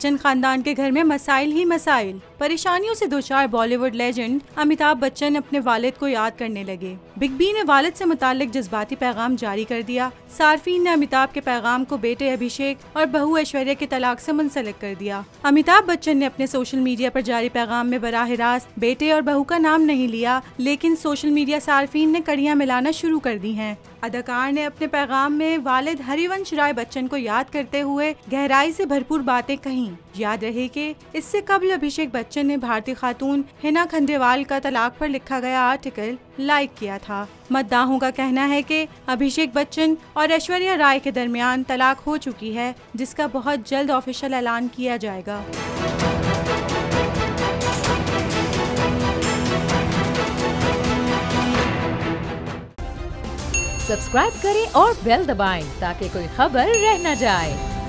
बच्चन खानदान के घर में मसाइल ही मसाइल। परेशानियों से दोचार बॉलीवुड लेजेंड अमिताभ बच्चन अपने वालिद को याद करने लगे। बिग बी ने वालिद से मुताल्लिक जज्बाती पैगाम जारी कर दिया। सार्फीन ने अमिताभ के पैगाम को बेटे अभिषेक और बहू ऐश्वर्या के तलाक से मुंसलिक कर दिया। अमिताभ बच्चन ने अपने सोशल मीडिया पर जारी पैगाम में बराह रास्त बेटे और बहू का नाम नहीं लिया, लेकिन सोशल मीडिया सार्फीन ने कड़ियां मिलाना शुरू कर दी हैं। अदाकार ने अपने पैगाम में वालिद हरिवंश राय बच्चन को याद करते हुए गहराई से भरपूर बातें कहीं। याद रहे कि इससे कबल अभिषेक बच्चन ने भारतीय खातून हिना खंडेवाल का तलाक पर लिखा गया आर्टिकल लाइक किया था। मद्दाहों का कहना है कि अभिषेक बच्चन और ऐश्वर्या राय के दरमियान तलाक हो चुकी है, जिसका बहुत जल्द ऑफिशियल ऐलान किया जाएगा। सब्सक्राइब करें और बेल दबाएं ताकि कोई खबर रह न जाए।